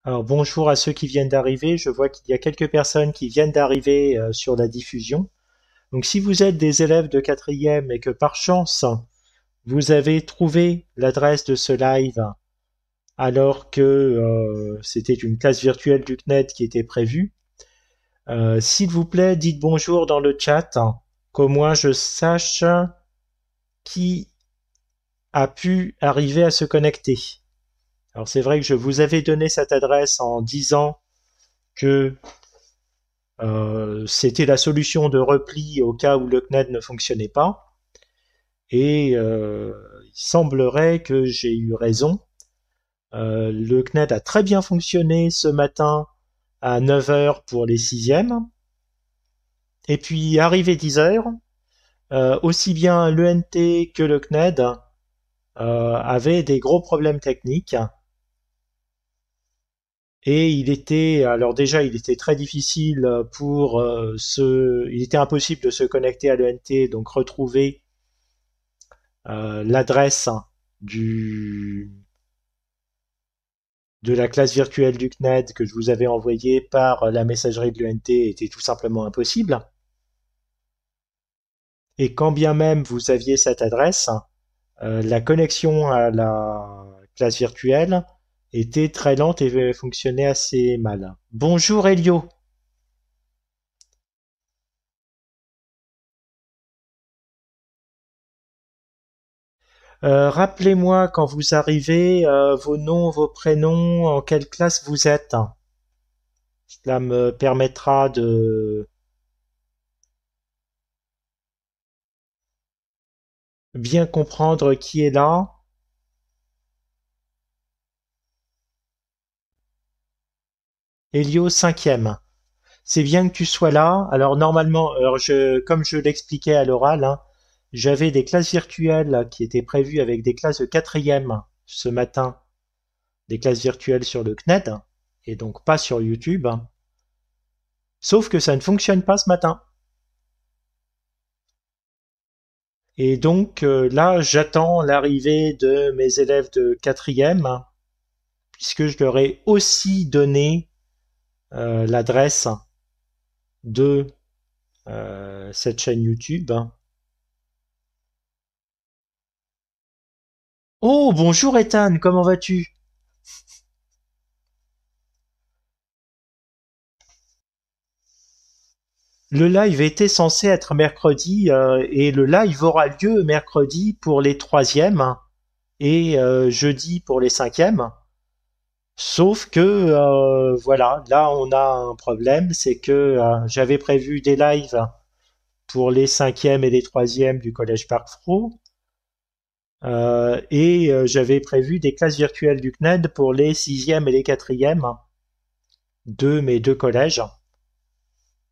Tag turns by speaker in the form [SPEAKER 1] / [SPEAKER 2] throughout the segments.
[SPEAKER 1] Alors bonjour à ceux qui viennent d'arriver. Je vois qu'il y a quelques personnes qui viennent d'arriver sur la diffusion. Donc si vous êtes des élèves de quatrième et que par chance vous avez trouvé l'adresse de ce live alors que c'était une classe virtuelle du CNED qui était prévue, s'il vous plaît dites bonjour dans le chat, qu'au moins je sache qui a pu arriver à se connecter. Alors c'est vrai que je vous avais donné cette adresse en disant que c'était la solution de repli au cas où le CNED ne fonctionnait pas. Et il semblerait que j'ai eu raison. Le CNED a très bien fonctionné ce matin à 9 heures pour les sixièmes. Et puis, arrivé 10 heures, aussi bien l'ENT que le CNED avaient des gros problèmes techniques. Et alors déjà, il était très difficile il était impossible de se connecter à l'ENT, donc retrouver l'adresse du, de la classe virtuelle du CNED que je vous avais envoyée par la messagerie de l'ENT était tout simplement impossible. Et quand bien même vous aviez cette adresse, la connexion à la classe virtuelle était très lente et fonctionnait assez mal. Bonjour Elio. Rappelez-moi quand vous arrivez vos noms, vos prénoms, en quelle classe vous êtes. Cela me permettra de bien comprendre qui est là. Elio cinquième. C'est bien que tu sois là. Alors normalement, comme je l'expliquais à l'oral, hein, j'avais des classes virtuelles qui étaient prévues avec des classes de quatrième ce matin, des classes virtuelles sur le CNED et donc pas sur YouTube. Sauf que ça ne fonctionne pas ce matin. Et donc là, j'attends l'arrivée de mes élèves de quatrième, puisque je leur ai aussi donné l'adresse de cette chaîne YouTube. Oh, bonjour Ethan, comment vas-tu? Le live était censé être mercredi et le live aura lieu mercredi pour les troisièmes et jeudi pour les cinquièmes. Sauf que voilà, là on a un problème, c'est que j'avais prévu des lives pour les cinquièmes et les troisièmes du collège Parc Fro et j'avais prévu des classes virtuelles du CNED pour les sixièmes et les quatrièmes de mes deux collèges.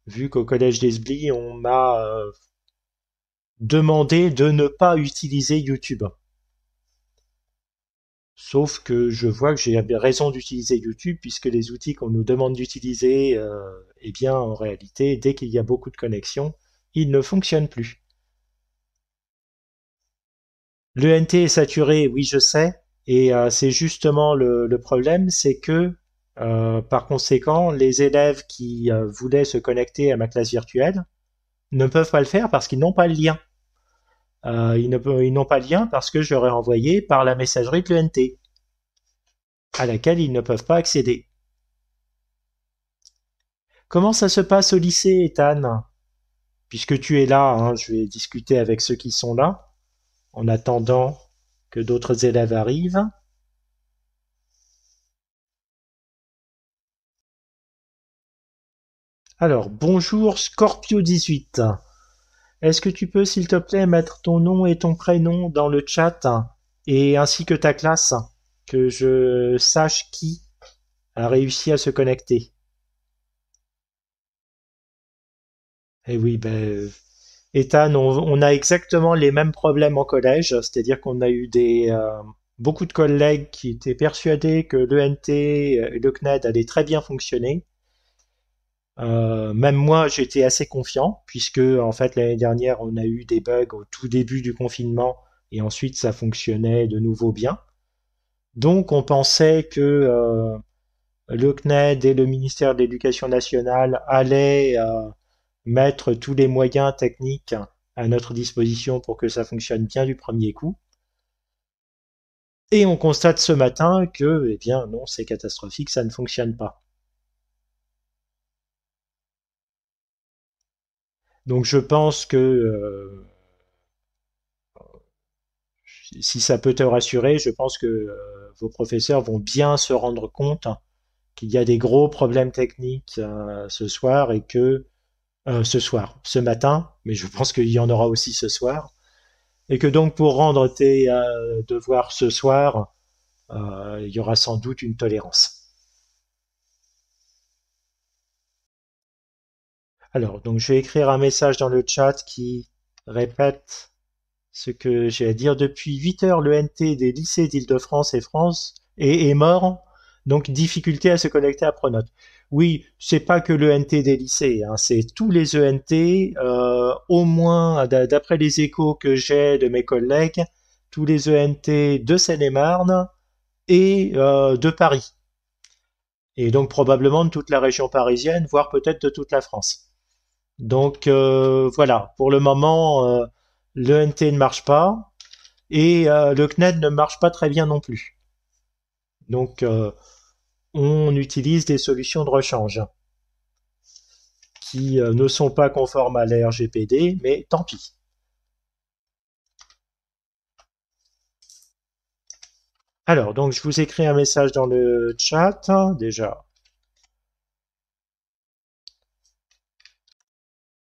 [SPEAKER 1] Vu qu'au collège d'Esbly, on m'a demandé de ne pas utiliser YouTube. Sauf que je vois que j'ai raison d'utiliser YouTube puisque les outils qu'on nous demande d'utiliser, eh bien en réalité, dès qu'il y a beaucoup de connexions, ils ne fonctionnent plus. L'ENT est saturé, oui je sais, et c'est justement le problème, c'est que par conséquent, les élèves qui voulaient se connecter à ma classe virtuelle ne peuvent pas le faire parce qu'ils n'ont pas le lien. Ils n'ont pas de lien parce que je leur ai envoyé par la messagerie de l'ENT, à laquelle ils ne peuvent pas accéder. Comment ça se passe au lycée, Ethan? Puisque tu es là, hein, je vais discuter avec ceux qui sont là, en attendant que d'autres élèves arrivent. Alors, bonjour Scorpio18. Est-ce que tu peux, s'il te plaît, mettre ton nom et ton prénom dans le chat, et ainsi que ta classe, que je sache qui a réussi à se connecter? Eh oui, Ethan, on a exactement les mêmes problèmes en collège, c'est-à-dire qu'on a eu beaucoup de collègues qui étaient persuadés que l'ENT et le CNED allaient très bien fonctionner. Même moi, j'étais assez confiant, puisque en fait l'année dernière, on a eu des bugs au tout début du confinement, et ensuite ça fonctionnait de nouveau bien. Donc on pensait que le CNED et le ministère de l'Éducation nationale allaient mettre tous les moyens techniques à notre disposition pour que ça fonctionne bien du premier coup. Et on constate ce matin que, eh bien, non, c'est catastrophique, ça ne fonctionne pas. Donc je pense que si ça peut te rassurer, je pense que vos professeurs vont bien se rendre compte qu'il y a des gros problèmes techniques ce soir et que ce matin, mais je pense qu'il y en aura aussi ce soir, et que donc pour rendre tes devoirs ce soir, il y aura sans doute une tolérance. Alors, donc je vais écrire un message dans le chat qui répète ce que j'ai à dire. Depuis 8 heures, le NT des lycées d'Île-de-France et France est mort, donc difficulté à se connecter à Pronote. Oui, c'est pas que le NT des lycées, hein, c'est tous les ENT, au moins, d'après les échos que j'ai de mes collègues, tous les ENT de Seine-et-Marne et de Paris. Et donc probablement de toute la région parisienne, voire peut-être de toute la France. Donc voilà, pour le moment, le NT ne marche pas et le CNED ne marche pas très bien non plus. Donc on utilise des solutions de rechange qui ne sont pas conformes à la RGPD, mais tant pis. Alors, donc je vous écris un message dans le chat, déjà.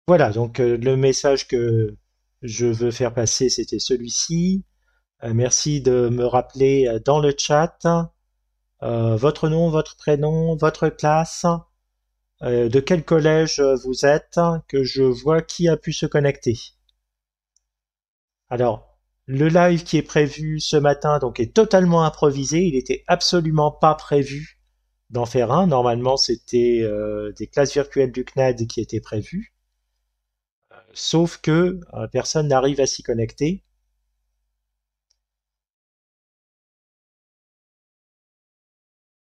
[SPEAKER 1] Voilà, donc le message que je veux faire passer, c'était celui-ci. Merci de me rappeler dans le chat votre nom, votre prénom, votre classe, de quel collège vous êtes, que je vois qui a pu se connecter. Alors, le live qui est prévu ce matin donc est totalement improvisé, il n'était absolument pas prévu d'en faire un. Normalement, c'était des classes virtuelles du CNED qui étaient prévues, sauf que personne n'arrive à s'y connecter.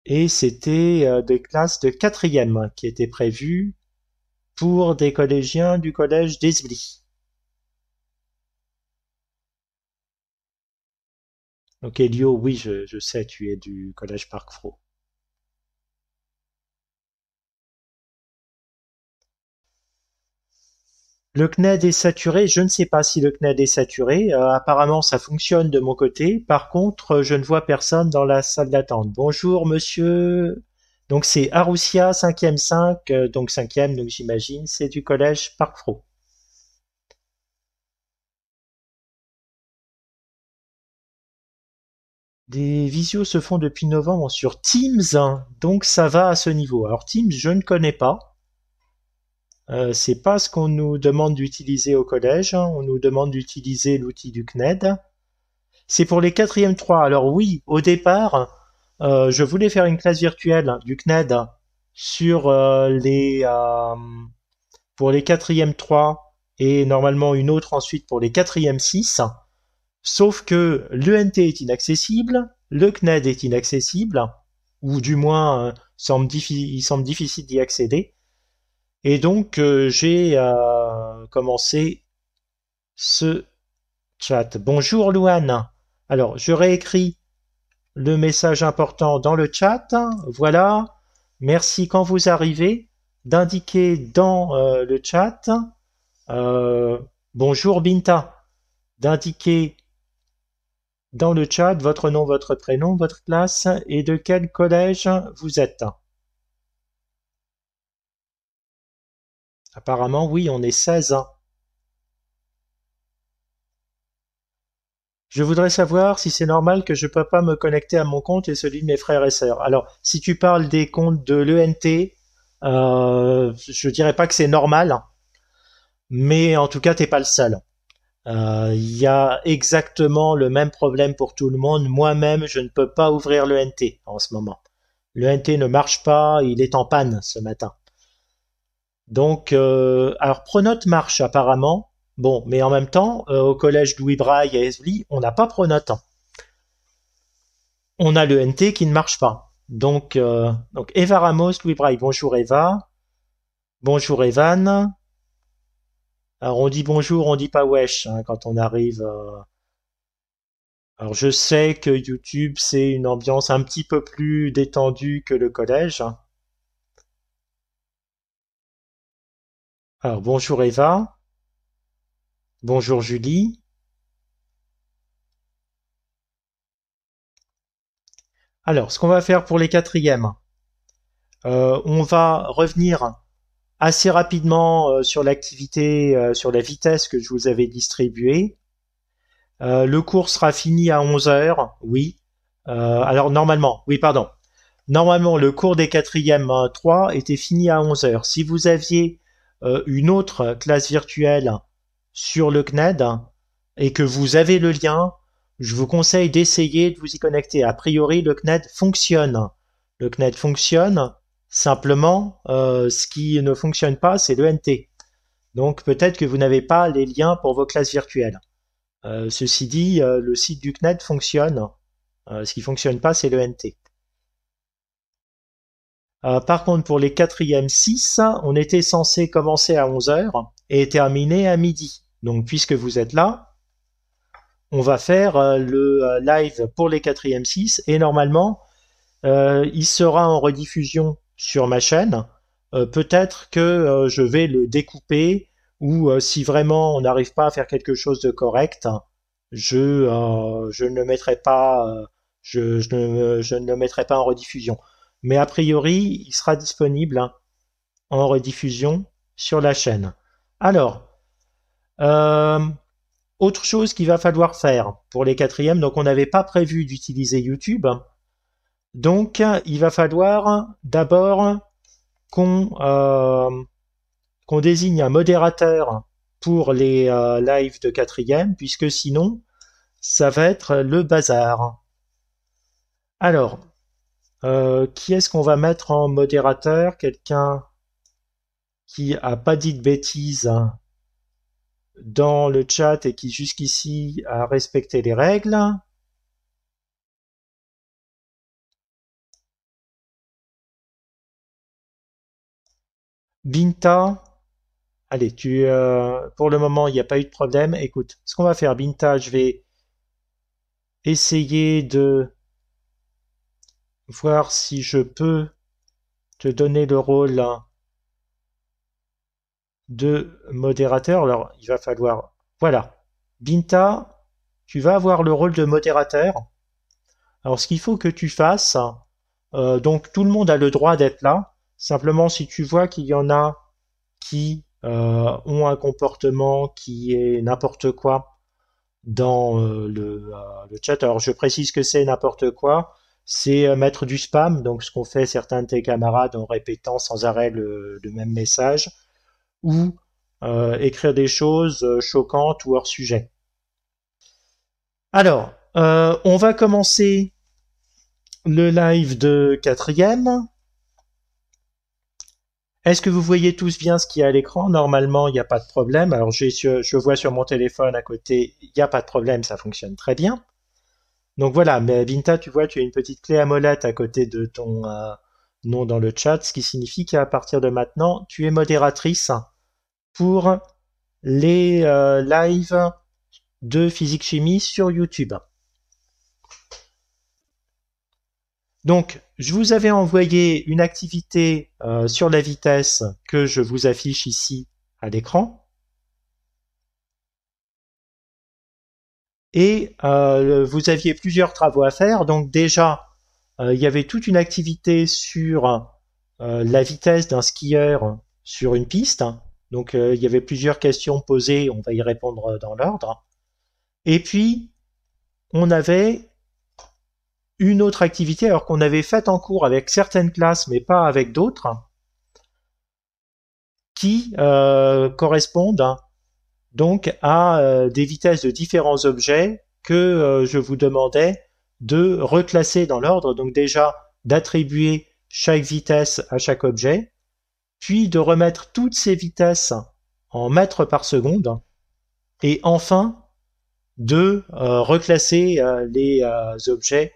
[SPEAKER 1] Et c'était des classes de quatrième qui étaient prévues pour des collégiens du collège d'Esbly. Donc Elio, oui, je sais, tu es du collège Parc Fro. Le CNED est saturé, je ne sais pas si le CNED est saturé. Apparemment, ça fonctionne de mon côté. Par contre, je ne vois personne dans la salle d'attente. Bonjour, monsieur. Donc c'est Aroussia, 5e 5, donc 5e, donc j'imagine, c'est du collège Parc Fro. Des visios se font depuis novembre sur Teams, hein, donc ça va à ce niveau. Alors Teams, je ne connais pas. C'est pas ce qu'on nous demande d'utiliser au collège, hein. On nous demande d'utiliser l'outil du CNED. C'est pour les quatrièmes 3. Alors oui, au départ, je voulais faire une classe virtuelle du CNED sur pour les quatrièmes 3 et normalement une autre ensuite pour les quatrièmes 6. Sauf que l'ENT est inaccessible, le CNED est inaccessible, ou du moins il semble difficile d'y accéder. Et donc j'ai commencé ce chat. Bonjour Louane. Alors je réécris le message important dans le chat. Voilà. Merci quand vous arrivez d'indiquer dans le chat bonjour Binta, d'indiquer dans le chat votre nom, votre prénom, votre classe et de quel collège vous êtes. Apparemment, oui, on est 16. Je voudrais savoir si c'est normal que je ne peux pas me connecter à mon compte et celui de mes frères et sœurs. Alors, si tu parles des comptes de l'ENT, je dirais pas que c'est normal, mais en tout cas, t'es pas le seul. Il y a exactement le même problème pour tout le monde. Moi-même, je ne peux pas ouvrir l'ENT en ce moment. L'ENT ne marche pas, il est en panne ce matin. Donc, alors Pronote marche apparemment. Bon, mais en même temps, au collège Louis Braille à Esbly, on n'a pas Pronote. On a le NT qui ne marche pas. Donc Eva Ramos, Louis Braille, bonjour Eva, bonjour Evan. Alors on dit bonjour, on dit pas wesh hein, quand on arrive. Alors je sais que YouTube c'est une ambiance un petit peu plus détendue que le collège. Alors bonjour Eva, bonjour Julie. Alors ce qu'on va faire pour les quatrièmes, on va revenir assez rapidement sur l'activité, sur la vitesse que je vous avais distribuée. Le cours sera fini à 11 heures, oui. Alors normalement, oui pardon. Normalement, le cours des quatrièmes 3 était fini à 11 heures. Si vous aviez une autre classe virtuelle sur le CNED et que vous avez le lien, je vous conseille d'essayer de vous y connecter. A priori, le CNED fonctionne. Le CNED fonctionne. Simplement, ce qui ne fonctionne pas, c'est l'ENT. Donc peut-être que vous n'avez pas les liens pour vos classes virtuelles. Ceci dit, le site du CNED fonctionne. Ce qui fonctionne pas, c'est l'ENT. Par contre, pour les quatrièmes 6, on était censé commencer à 11 heures et terminer à midi. Donc, puisque vous êtes là, on va faire le live pour les quatrièmes 6 et normalement, il sera en rediffusion sur ma chaîne. Peut-être que je vais le découper ou si vraiment on n'arrive pas à faire quelque chose de correct, je ne le mettrai pas, je ne le mettrai pas en rediffusion. Mais a priori, il sera disponible en rediffusion sur la chaîne. Alors, euh, autre chose qu'il va falloir faire pour les quatrièmes, donc on n'avait pas prévu d'utiliser YouTube, donc il va falloir d'abord qu'on désigne un modérateur pour les lives de quatrième, puisque sinon, ça va être le bazar. Alors, qui est-ce qu'on va mettre en modérateur? Quelqu'un qui a pas dit de bêtises dans le chat et qui jusqu'ici a respecté les règles. Binta, allez, pour le moment, il n'y a pas eu de problème. Écoute, ce qu'on va faire, Binta, je vais essayer de voir si je peux te donner le rôle de modérateur. Alors, il va falloir... Voilà. Binta, tu vas avoir le rôle de modérateur. Alors, ce qu'il faut que tu fasses, donc tout le monde a le droit d'être là. Simplement, si tu vois qu'il y en a qui ont un comportement qui est n'importe quoi dans le chat. Alors, je précise que c'est n'importe quoi. C'est mettre du spam, donc ce qu'ont fait certains de tes camarades en répétant sans arrêt le même message, ou écrire des choses choquantes ou hors sujet. Alors, on va commencer le live de quatrième. Est-ce que vous voyez tous bien ce qu'il y a à l'écran? Normalement, il n'y a pas de problème. Alors, je vois sur mon téléphone à côté, il n'y a pas de problème, ça fonctionne très bien. Donc voilà, mais Binta, tu vois, tu as une petite clé à molette à côté de ton nom dans le chat, ce qui signifie qu'à partir de maintenant, tu es modératrice pour les lives de physique-chimie sur YouTube. Donc, je vous avais envoyé une activité sur la vitesse que je vous affiche ici à l'écran. Et vous aviez plusieurs travaux à faire. Donc déjà, il y avait toute une activité sur la vitesse d'un skieur sur une piste. Donc il y avait plusieurs questions posées, on va y répondre dans l'ordre. Et puis, on avait une autre activité, alors qu'on avait faite en cours avec certaines classes, mais pas avec d'autres, qui correspondent donc à des vitesses de différents objets que je vous demandais de reclasser dans l'ordre. Donc déjà, d'attribuer chaque vitesse à chaque objet, puis de remettre toutes ces vitesses en mètres par seconde, et enfin de reclasser les objets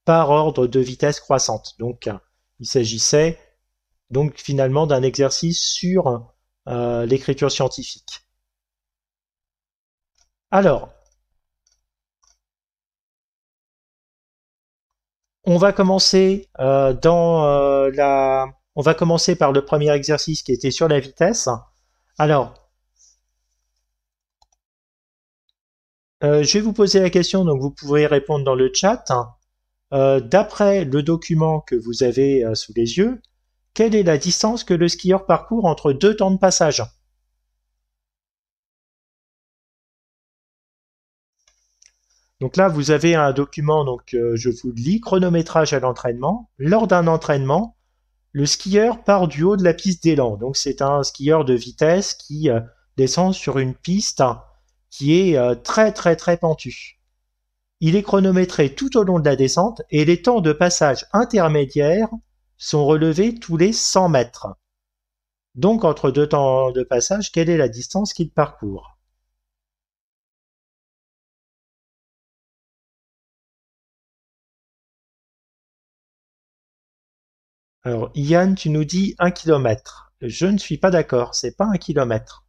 [SPEAKER 1] par ordre de vitesse croissante. Donc, il s'agissait donc finalement d'un exercice sur l'écriture scientifique. Alors, on va commencer on va commencer par le premier exercice qui était sur la vitesse. Alors, je vais vous poser la question, donc vous pouvez répondre dans le chat. D'après le document que vous avez sous les yeux, quelle est la distance que le skieur parcourt entre deux temps de passage? Donc là, vous avez un document, donc je vous le lis, chronométrage à l'entraînement. Lors d'un entraînement, le skieur part du haut de la piste d'élan. Donc c'est un skieur de vitesse qui descend sur une piste qui est très très très pentue. Il est chronométré tout au long de la descente et les temps de passage intermédiaires sont relevés tous les 100 mètres. Donc entre deux temps de passage, quelle est la distance qu'il parcourt? Alors, Yann, tu nous dis 1 km. Je ne suis pas d'accord, c'est pas 1 km.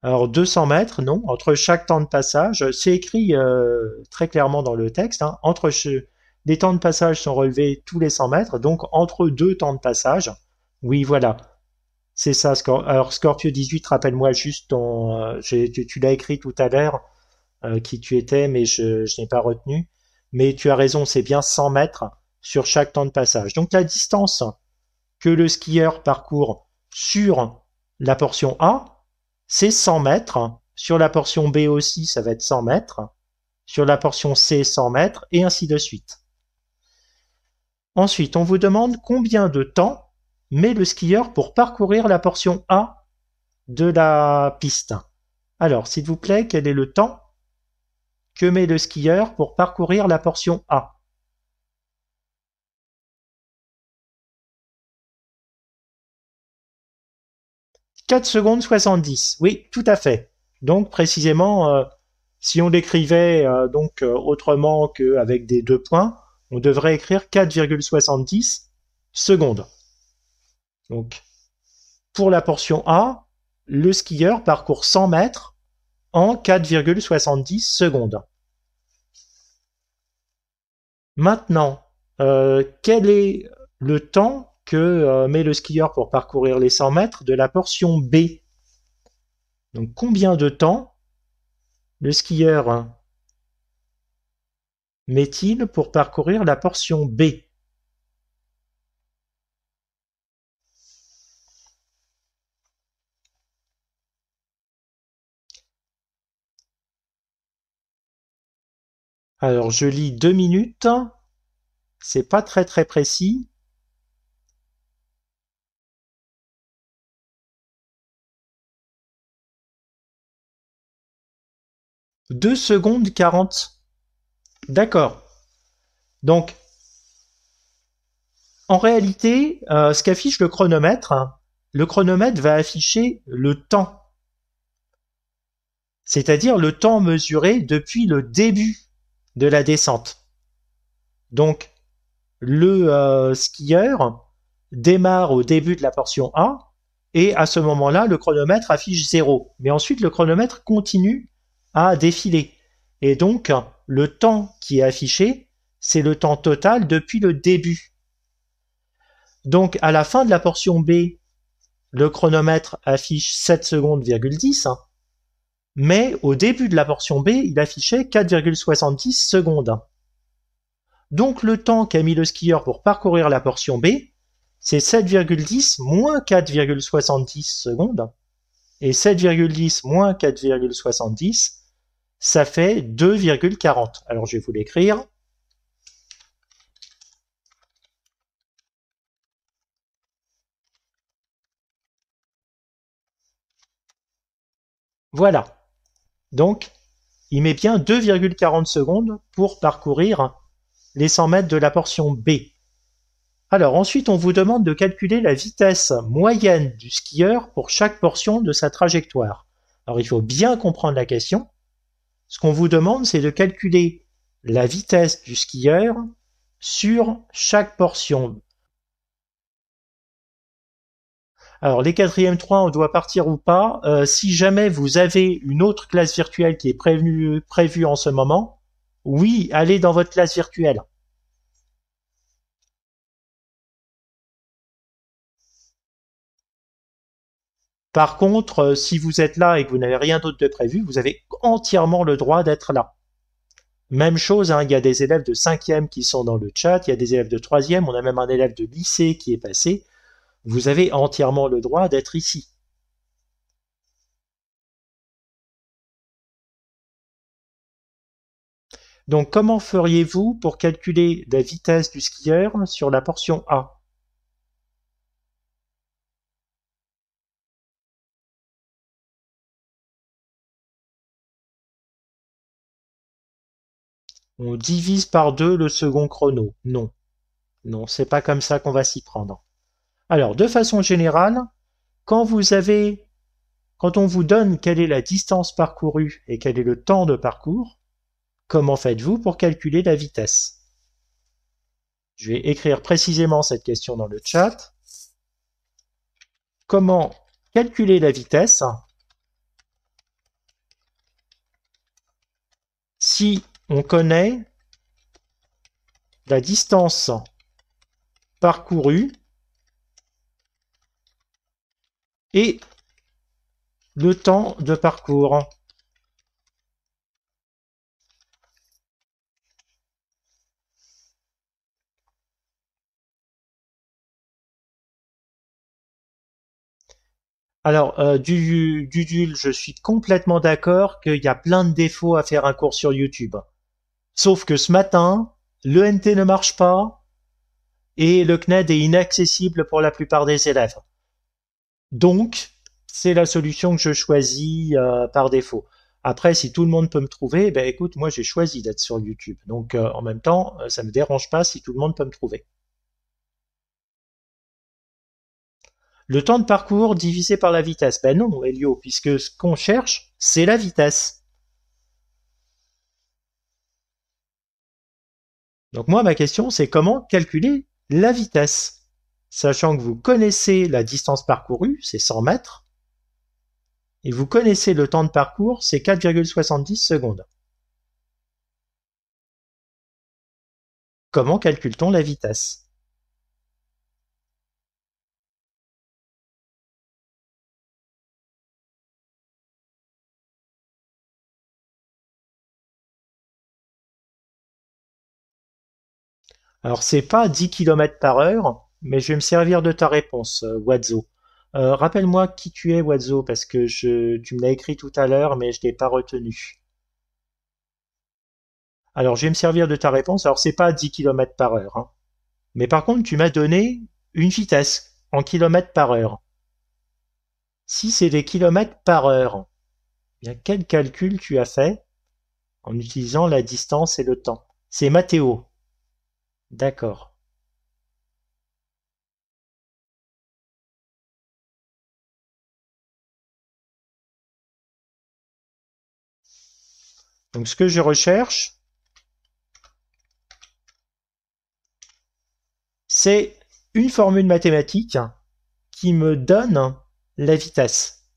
[SPEAKER 1] Alors, 200 mètres, non. Entre chaque temps de passage, c'est écrit très clairement dans le texte, hein, les temps de passage sont relevés tous les 100 mètres, donc entre deux temps de passage. Oui, voilà. C'est ça. Alors, Scorpio 18, rappelle-moi juste tu l'as écrit tout à l'heure, qui tu étais, mais je n'ai pas retenu. Mais tu as raison, c'est bien 100 mètres sur chaque temps de passage. Donc la distance que le skieur parcourt sur la portion A, c'est 100 mètres. Sur la portion B aussi, ça va être 100 mètres. Sur la portion C, 100 mètres, et ainsi de suite. Ensuite, on vous demande combien de temps met le skieur pour parcourir la portion A de la piste. Alors, s'il vous plaît, quel est le temps que met le skieur pour parcourir la portion A? « 4 secondes 70. Oui, tout à fait. Donc, précisément, si on l'écrivait autrement qu'avec des 2 points, on devrait écrire 4,70 secondes. Donc, pour la portion A, le skieur parcourt 100 mètres en 4,70 secondes. Maintenant, quel est le temps que met le skieur pour parcourir les 100 mètres de la portion B? Donc combien de temps le skieur met-il pour parcourir la portion B? Alors je lis 2 minutes, c'est pas très très précis. « 2 secondes 40. D'accord. Donc, en réalité, ce qu'affiche le chronomètre va afficher le temps. C'est-à-dire le temps mesuré depuis le début de la descente. Donc, le skieur démarre au début de la portion A, et à ce moment-là, le chronomètre affiche 0. Mais ensuite, le chronomètre continue à défiler. Et donc, le temps qui est affiché, c'est le temps total depuis le début. Donc, à la fin de la portion B, le chronomètre affiche 7 secondes,10, mais au début de la portion B, il affichait 4,70 secondes. Donc, le temps qu'a mis le skieur pour parcourir la portion B, c'est 7,10 moins 4,70 secondes. Et 7,10 moins 4,70, ça fait 2,40. Alors, je vais vous l'écrire. Voilà. Donc, il met bien 2,40 secondes pour parcourir les 100 mètres de la portion B. Alors ensuite, on vous demande de calculer la vitesse moyenne du skieur pour chaque portion de sa trajectoire. Alors il faut bien comprendre la question. Ce qu'on vous demande, c'est de calculer la vitesse du skieur sur chaque portion. Alors, les 4e 3, on doit partir ou pas. Si jamais vous avez une autre classe virtuelle qui est prévue en ce moment, oui, allez dans votre classe virtuelle. Par contre, si vous êtes là et que vous n'avez rien d'autre de prévu, vous avez entièrement le droit d'être là. Même chose, hein, il y a des élèves de 5e qui sont dans le chat, il y a des élèves de 3e, on a même un élève de lycée qui est passé. Vous avez entièrement le droit d'être ici. Donc, comment feriez-vous pour calculer la vitesse du skieur sur la portion A? On divise par 2 le second chrono. Non. Non, c'est pas comme ça qu'on va s'y prendre. Alors, de façon générale, quand on vous donne quelle est la distance parcourue et quel est le temps de parcours, comment faites-vous pour calculer la vitesse? Je vais écrire précisément cette question dans le chat. Comment calculer la vitesse si on connaît la distance parcourue et le temps de parcours? Alors, Dudul, je suis complètement d'accord qu'il y a plein de défauts à faire un cours sur YouTube. Sauf que ce matin, l'ENT ne marche pas et le CNED est inaccessible pour la plupart des élèves. Donc, c'est la solution que je choisis par défaut. Après, si tout le monde peut me trouver, ben écoute, moi j'ai choisi d'être sur YouTube. Donc, en même temps, ça me dérange pas si tout le monde peut me trouver. Le temps de parcours divisé par la vitesse. Ben non, Elio, puisque ce qu'on cherche, c'est la vitesse. Donc moi, ma question, c'est comment calculer la vitesse, sachant que vous connaissez la distance parcourue, c'est 100 mètres, et vous connaissez le temps de parcours, c'est 4,70 secondes. Comment calcule-t-on la vitesse? Alors c'est pas 10 km par heure, mais je vais me servir de ta réponse, Wadzo. Rappelle-moi qui tu es, Wadzo, parce que tu me l'as écrit tout à l'heure, mais je l'ai pas retenu. Alors je vais me servir de ta réponse. Alors c'est pas 10 km par heure, hein. Mais par contre tu m'as donné une vitesse en kilomètres par heure. Si c'est des kilomètres par heure, bien quel calcul tu as fait en utilisant la distance et le temps? C'est Mathéo. D'accord. Donc ce que je recherche, c'est une formule mathématique qui me donne la vitesse.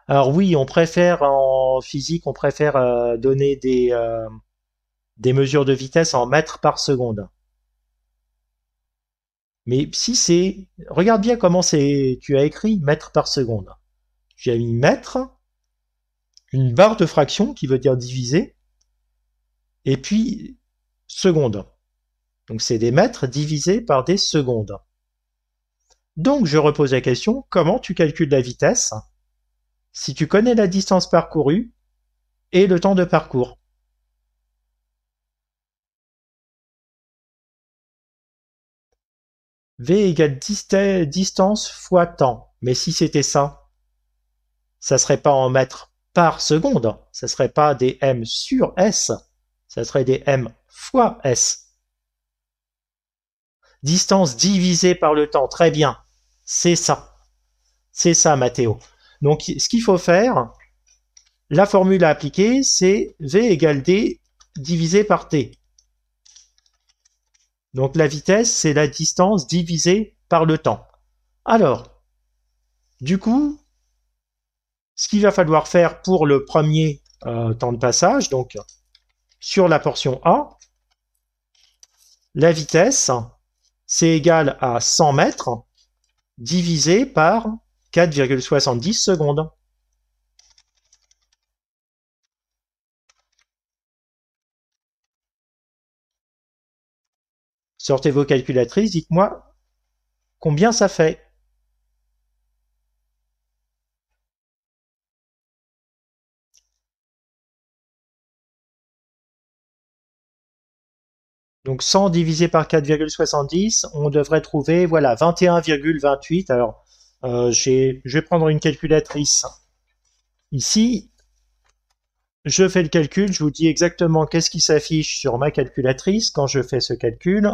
[SPEAKER 1] Alors oui, on préfère en physique, on préfère donner des mesures de vitesse en mètres par seconde. Mais si c'est, regarde bien comment tu as écrit mètres par seconde. Tu as mis mètre, une barre de fraction qui veut dire diviser, et puis seconde. Donc c'est des mètres divisés par des secondes. Donc je repose la question, comment tu calcules la vitesse si tu connais la distance parcourue et le temps de parcours? V égale distance fois temps. Mais si c'était ça serait pas en mètres par seconde, ça serait pas des m sur s, ça serait des m fois s. Distance divisée par le temps, très bien. C'est ça. C'est ça, Mathéo. Donc, ce qu'il faut faire, la formule à appliquer, c'est V égale D divisé par T. Donc la vitesse, c'est la distance divisée par le temps. Alors, du coup, ce qu'il va falloir faire pour le premier temps de passage, donc sur la portion A, la vitesse, c'est égal à 100 mètres divisé par 4,70 secondes. Sortez vos calculatrices, dites-moi combien ça fait. Donc 100 divisé par 4,70, on devrait trouver voilà 21,28. Alors je vais prendre une calculatrice ici. Je fais le calcul, je vous dis exactement qu'est-ce qui s'affiche sur ma calculatrice quand je fais ce calcul.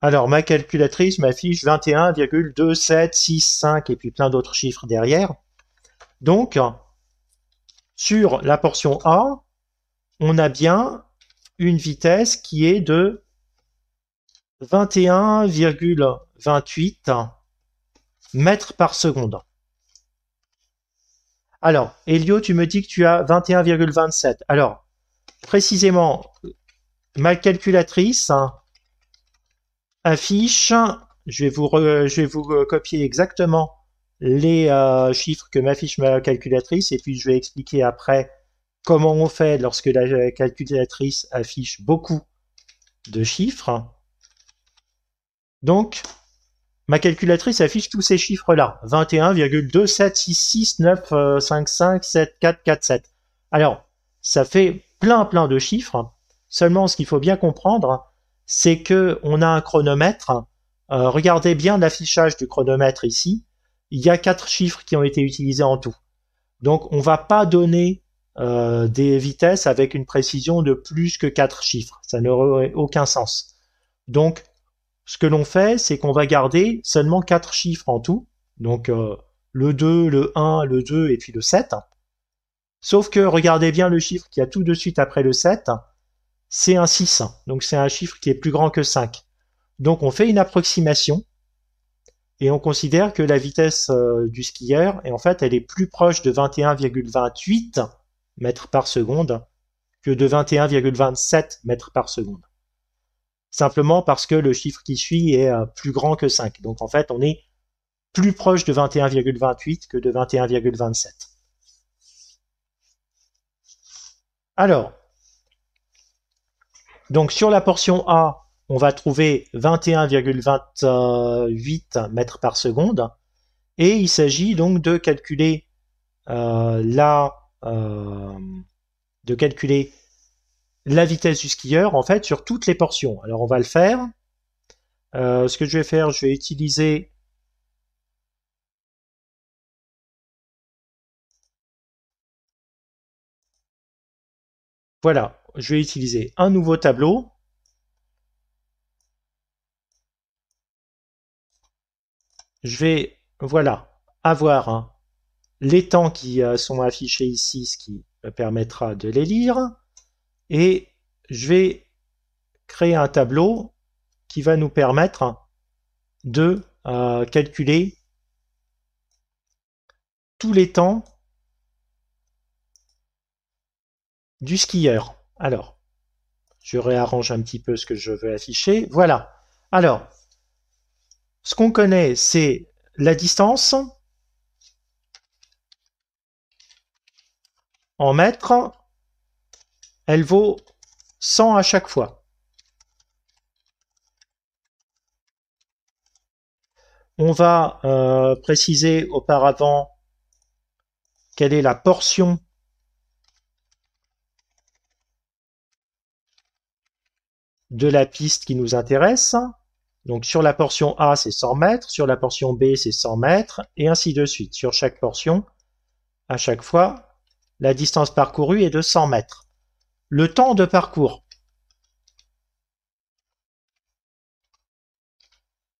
[SPEAKER 1] Alors ma calculatrice m'affiche 21,2765 et puis plein d'autres chiffres derrière. Donc sur la portion A, on a bien une vitesse qui est de 21,28 mètres par seconde. Alors, Elio, tu me dis que tu as 21,27. Alors, précisément, ma calculatrice affiche, je vais vous copier exactement les chiffres que m'affiche ma calculatrice et puis je vais expliquer après comment on fait lorsque la calculatrice affiche beaucoup de chiffres. Donc, ma calculatrice affiche tous ces chiffres-là. 21,27669557447. Alors, ça fait plein de chiffres. Seulement, ce qu'il faut bien comprendre, c'est que on a un chronomètre. Regardez bien l'affichage du chronomètre ici. Il y a 4 chiffres qui ont été utilisés en tout. Donc, on ne va pas donner des vitesses avec une précision de plus que 4 chiffres. Ça n'aurait aucun sens. Donc, ce que l'on fait, c'est qu'on va garder seulement 4 chiffres en tout. Donc, le 2, le 1, le 2 et puis le 7. Sauf que, regardez bien le chiffre qu'il y a tout de suite après le 7. C'est un 6. Donc, c'est un chiffre qui est plus grand que 5. Donc, on fait une approximation. Et on considère que la vitesse du skieur, et en fait, elle est plus proche de 21,28 mètres par seconde que de 21,27 mètres par seconde. Simplement parce que le chiffre qui suit est plus grand que 5. Donc en fait, on est plus proche de 21,28 que de 21,27. Alors, donc sur la portion A, on va trouver 21,28 mètres par seconde. Et il s'agit donc de calculer la vitesse du skieur en fait sur toutes les portions. Alors on va le faire. Ce que je vais faire, je vais utiliser voilà, je vais utiliser un nouveau tableau. Je vais voilà avoir les temps qui sont affichés ici, ce qui me permettra de les lire. Et je vais créer un tableau qui va nous permettre de calculer tous les temps du skieur. Alors, je réarrange un petit peu ce que je veux afficher. Voilà. Alors, ce qu'on connaît, c'est la distance en mètres. Elle vaut 100 à chaque fois. On va préciser auparavant quelle est la portion de la piste qui nous intéresse. Donc sur la portion A, c'est 100 mètres, sur la portion B, c'est 100 mètres, et ainsi de suite. Sur chaque portion, à chaque fois, la distance parcourue est de 100 mètres. Le temps de parcours,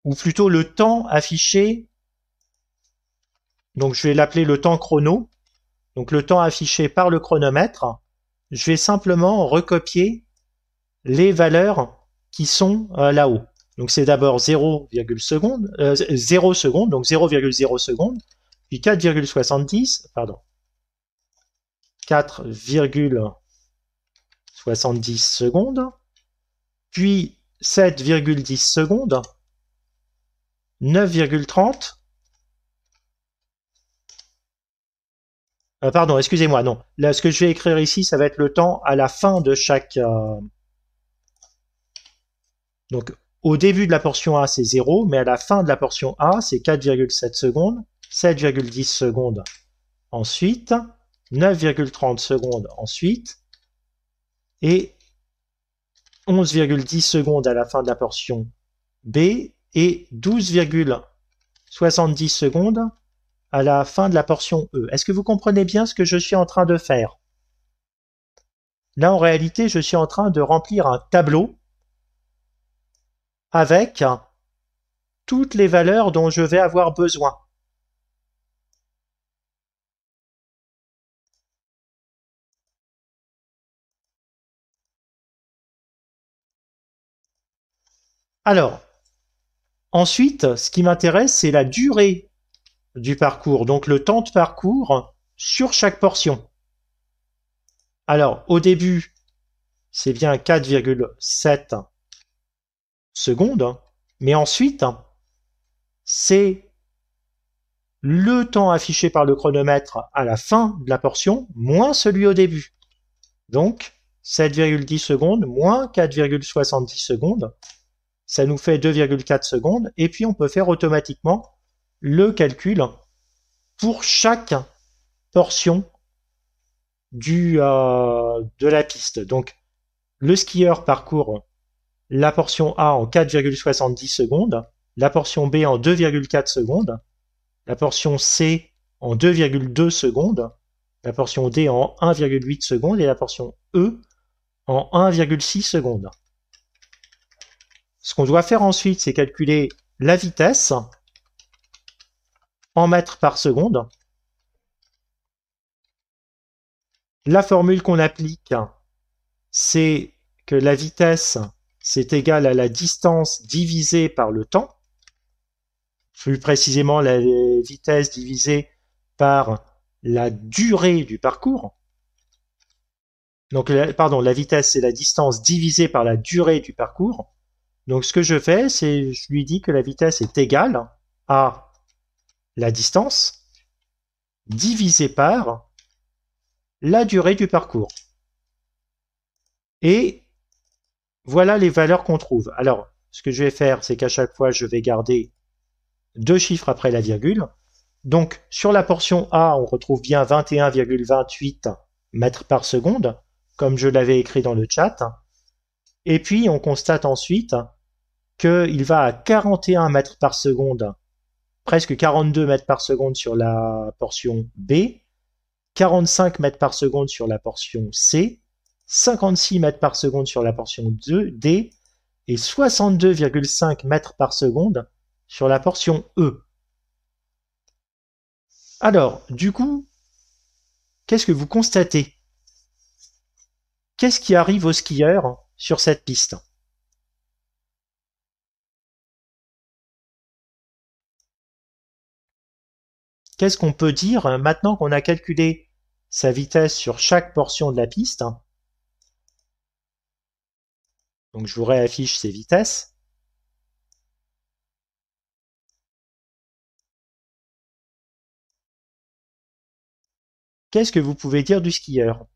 [SPEAKER 1] ou plutôt le temps affiché donc je vais l'appeler le temps chrono, donc le temps affiché par le chronomètre. Je vais simplement recopier les valeurs qui sont là-haut. Donc c'est d'abord 0 seconde, 0 seconde, donc 0,0 seconde, puis 4,70, pardon, 4,70 secondes, puis 7,10 secondes, 9,30, pardon, excusez-moi, non. Là, ce que je vais écrire ici, ça va être le temps à la fin de chaque... Donc, au début de la portion A, c'est 0, mais à la fin de la portion A, c'est 4,7 secondes, 7,10 secondes ensuite, 9,30 secondes ensuite, et 11,10 secondes à la fin de la portion B, et 12,70 secondes à la fin de la portion E. Est-ce que vous comprenez bien ce que je suis en train de faire? Là, en réalité, je suis en train de remplir un tableau avec toutes les valeurs dont je vais avoir besoin. Alors, ensuite, ce qui m'intéresse, c'est la durée du parcours, donc le temps de parcours sur chaque portion. Alors, au début, c'est bien 4,7 secondes, mais ensuite, c'est le temps affiché par le chronomètre à la fin de la portion, moins celui au début. Donc, 7,10 secondes moins 4,70 secondes, ça nous fait 2,4 secondes, et puis on peut faire automatiquement le calcul pour chaque portion de la piste. Donc, le skieur parcourt la portion A en 4,70 secondes, la portion B en 2,4 secondes, la portion C en 2,2 secondes, la portion D en 1,8 secondes et la portion E en 1,6 secondes. Ce qu'on doit faire ensuite, c'est calculer la vitesse en mètres par seconde. La formule qu'on applique, c'est que la vitesse, c'est égal à la distance divisée par le temps. Plus précisément, la vitesse divisée par la durée du parcours. Donc, pardon, la vitesse, c'est la distance divisée par la durée du parcours. Donc, ce que je fais, c'est je lui dis que la vitesse est égale à la distance divisée par la durée du parcours. Et voilà les valeurs qu'on trouve. Alors, ce que je vais faire, c'est qu'à chaque fois, je vais garder deux chiffres après la virgule. Donc, sur la portion A, on retrouve bien 21,28 mètres par seconde, comme je l'avais écrit dans le chat. Et puis, on constate ensuite qu'il va à 41 mètres par seconde, presque 42 mètres par seconde sur la portion B, 45 mètres par seconde sur la portion C, 56 mètres par seconde sur la portion D et 62,5 mètres par seconde sur la portion E. Alors, du coup, qu'est-ce que vous constatez? Qu'est-ce qui arrive aux skieurs sur cette piste? Qu'est-ce qu'on peut dire maintenant qu'on a calculé sa vitesse sur chaque portion de la piste? Donc je vous réaffiche ces vitesses. Qu'est-ce que vous pouvez dire du skieur?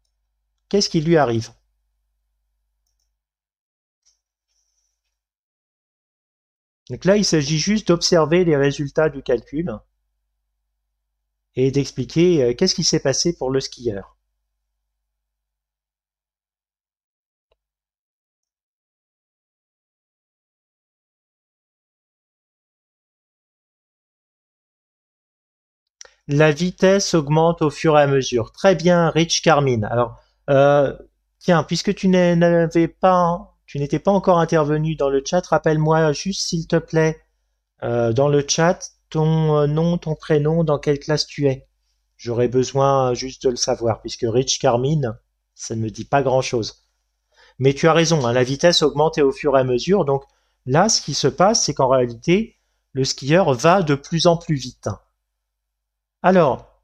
[SPEAKER 1] Qu'est-ce qui lui arrive? Donc là, il s'agit juste d'observer les résultats du calcul et d'expliquer qu'est-ce qui s'est passé pour le skieur. La vitesse augmente au fur et à mesure. Très bien, Rich Carmine. Alors, tiens, puisque tu n'étais pas encore intervenu dans le chat, rappelle-moi juste, s'il te plaît, dans le chat, ton nom, ton prénom, dans quelle classe tu es? J'aurais besoin juste de le savoir, puisque Rich Carmine, ça ne me dit pas grand-chose. Mais tu as raison, hein, la vitesse augmente au fur et à mesure. Donc là, ce qui se passe, c'est qu'en réalité, le skieur va de plus en plus vite. Alors,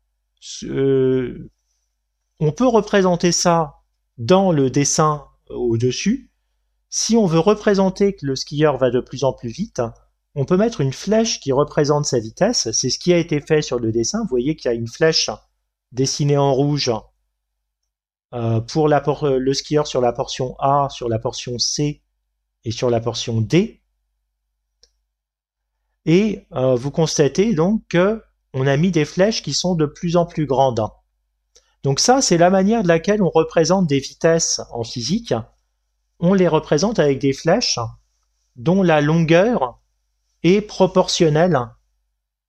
[SPEAKER 1] on peut représenter ça dans le dessin au-dessus. Si on veut représenter que le skieur va de plus en plus vite, on peut mettre une flèche qui représente sa vitesse. C'est ce qui a été fait sur le dessin. Vous voyez qu'il y a une flèche dessinée en rouge pour le skieur sur la portion A, sur la portion C et sur la portion D. Et vous constatez donc que on a mis des flèches qui sont de plus en plus grandes. Donc ça, c'est la manière de laquelle on représente des vitesses en physique. On les représente avec des flèches dont la longueur est proportionnelle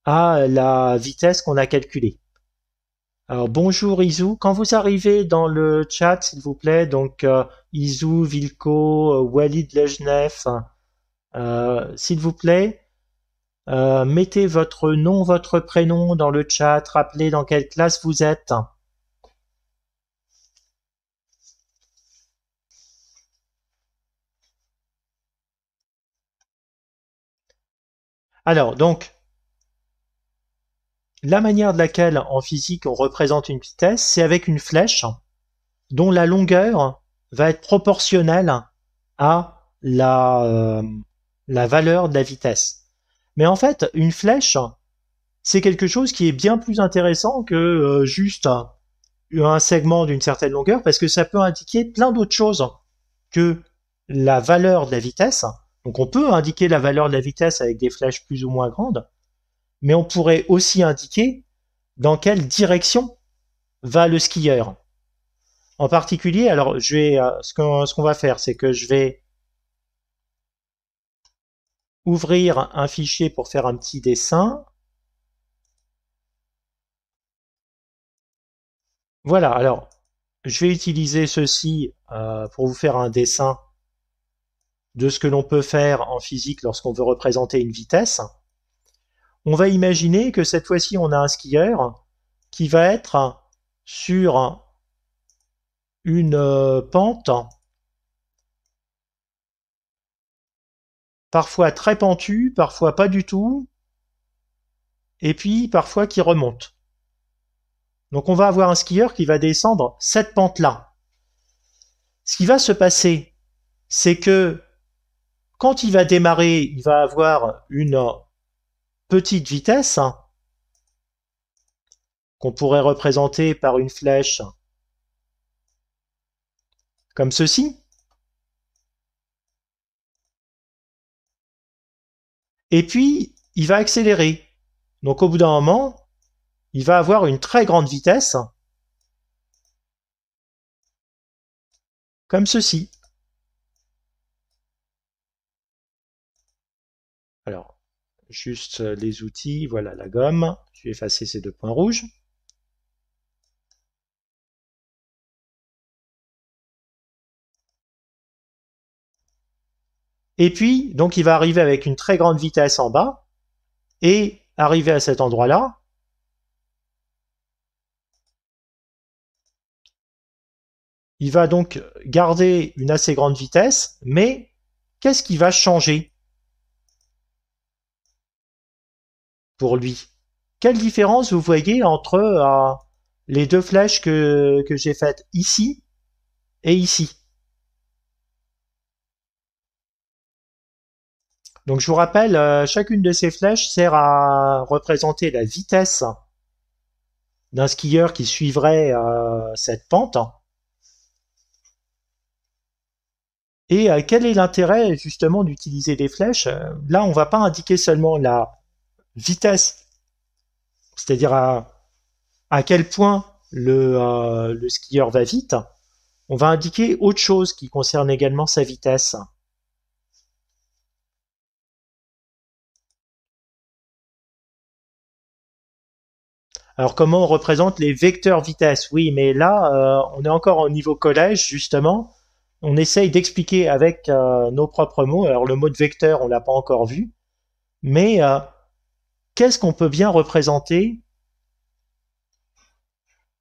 [SPEAKER 1] à la vitesse qu'on a calculée. Alors bonjour Izu, quand vous arrivez dans le chat s'il vous plaît, donc Izu, Vilko, Walid Lejnef, s'il vous plaît, mettez votre nom, votre prénom dans le chat, rappelez dans quelle classe vous êtes. Alors donc, la manière de laquelle en physique on représente une vitesse, c'est avec une flèche dont la longueur va être proportionnelle à la valeur de la vitesse. Mais en fait, une flèche, c'est quelque chose qui est bien plus intéressant que juste un segment d'une certaine longueur, parce que ça peut indiquer plein d'autres choses que la valeur de la vitesse. Donc on peut indiquer la valeur de la vitesse avec des flèches plus ou moins grandes, mais on pourrait aussi indiquer dans quelle direction va le skieur. En particulier, alors je vais, ce qu'on va faire, c'est que je vais ouvrir un fichier pour faire un petit dessin. Voilà, alors je vais utiliser ceci pour vous faire un dessin de ce que l'on peut faire en physique lorsqu'on veut représenter une vitesse. On va imaginer que cette fois-ci, on a un skieur qui va être sur une pente, parfois très pentue, parfois pas du tout, et puis parfois qui remonte. Donc on va avoir un skieur qui va descendre cette pente-là. Ce qui va se passer, c'est que quand il va démarrer, il va avoir une petite vitesse qu'on pourrait représenter par une flèche comme ceci. Et puis, il va accélérer. Donc au bout d'un moment, il va avoir une très grande vitesse, comme ceci. Alors, juste les outils, voilà la gomme. Je vais effacer ces deux points rouges. Et puis, donc il va arriver avec une très grande vitesse en bas, et arriver à cet endroit-là, il va donc garder une assez grande vitesse, mais qu'est-ce qui va changer pour lui? Quelle différence vous voyez entre les deux flèches que j'ai faites ici et ici? Donc je vous rappelle, chacune de ces flèches sert à représenter la vitesse d'un skieur qui suivrait cette pente. Et quel est l'intérêt justement d'utiliser des flèches? Là, on ne va pas indiquer seulement la vitesse, c'est-à-dire à quel point le skieur va vite. On va indiquer autre chose qui concerne également sa vitesse. Alors comment on représente les vecteurs vitesse? Oui, mais là, on est encore au niveau collège, justement. On essaye d'expliquer avec nos propres mots. Alors le mot de vecteur, on l'a pas encore vu. Mais qu'est-ce qu'on peut bien représenter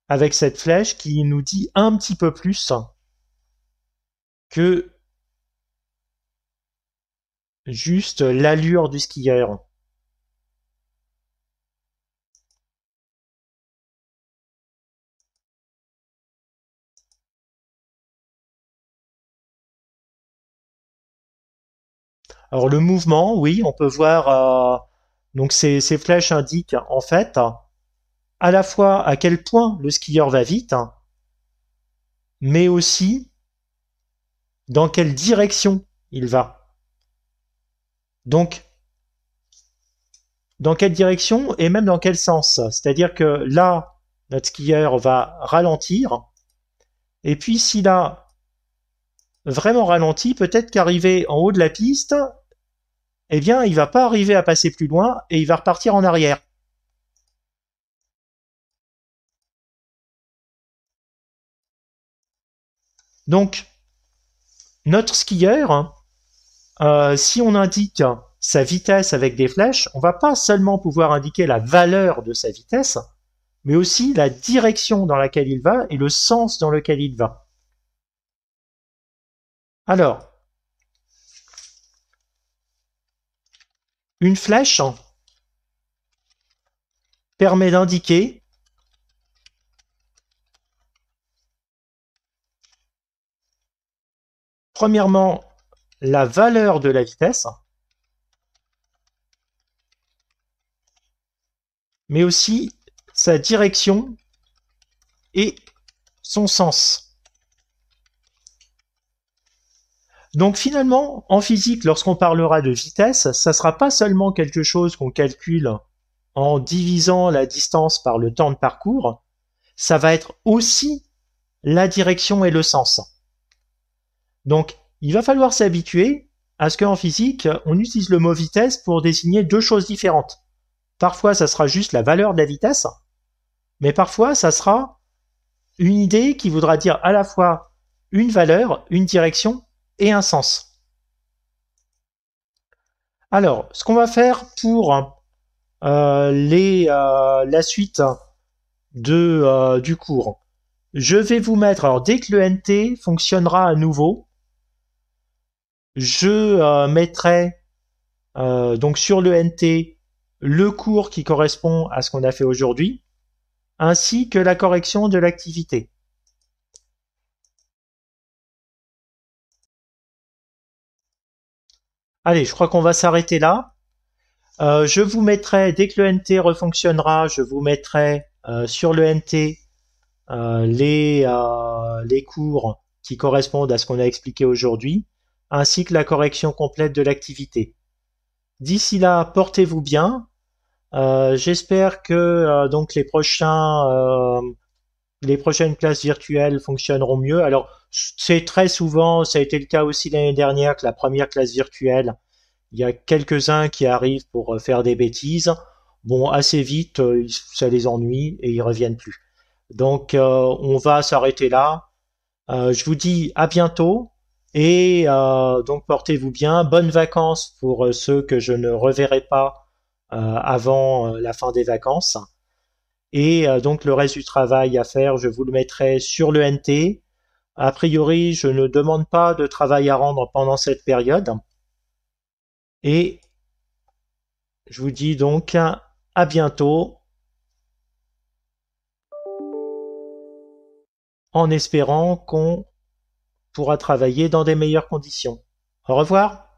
[SPEAKER 1] avec cette flèche qui nous dit un petit peu plus que juste l'allure du skieur. Alors le mouvement, oui, on peut voir, donc ces flèches indiquent en fait à la fois à quel point le skieur va vite, mais aussi dans quelle direction il va. Donc, dans quelle direction et même dans quel sens. C'est-à-dire que là, notre skieur va ralentir, et puis s'il a vraiment ralenti, peut-être qu'arrivé en haut de la piste, eh bien, il va pas arriver à passer plus loin et il va repartir en arrière. Donc, notre skieur, si on indique sa vitesse avec des flèches, on va pas seulement pouvoir indiquer la valeur de sa vitesse, mais aussi la direction dans laquelle il va et le sens dans lequel il va. Alors, une flèche permet d'indiquer premièrement la valeur de la vitesse, mais aussi sa direction et son sens. Donc finalement, en physique, lorsqu'on parlera de vitesse, ça ne sera pas seulement quelque chose qu'on calcule en divisant la distance par le temps de parcours, ça va être aussi la direction et le sens. Donc, il va falloir s'habituer à ce qu'en physique, on utilise le mot vitesse pour désigner deux choses différentes. Parfois, ça sera juste la valeur de la vitesse, mais parfois, ça sera une idée qui voudra dire à la fois une valeur, une direction et un sens. Alors, ce qu'on va faire pour la suite du cours, je vais vous mettre, alors dès que le NT fonctionnera à nouveau, je mettrai donc sur le NT le cours qui correspond à ce qu'on a fait aujourd'hui, ainsi que la correction de l'activité. Allez, je crois qu'on va s'arrêter là. Je vous mettrai, dès que le NT refonctionnera, je vous mettrai sur le NT les cours qui correspondent à ce qu'on a expliqué aujourd'hui, ainsi que la correction complète de l'activité. D'ici là, portez-vous bien. J'espère que donc les prochaines classes virtuelles fonctionneront mieux. Alors, c'est très souvent, ça a été le cas aussi l'année dernière, que la première classe virtuelle, il y a quelques-uns qui arrivent pour faire des bêtises. Bon, assez vite, ça les ennuie et ils reviennent plus. Donc, on va s'arrêter là. Je vous dis à bientôt et donc portez-vous bien. Bonnes vacances pour ceux que je ne reverrai pas avant la fin des vacances. Et donc le reste du travail à faire, je vous le mettrai sur le NT. A priori, je ne demande pas de travail à rendre pendant cette période. Et je vous dis donc à bientôt, en espérant qu'on pourra travailler dans des meilleures conditions. Au revoir.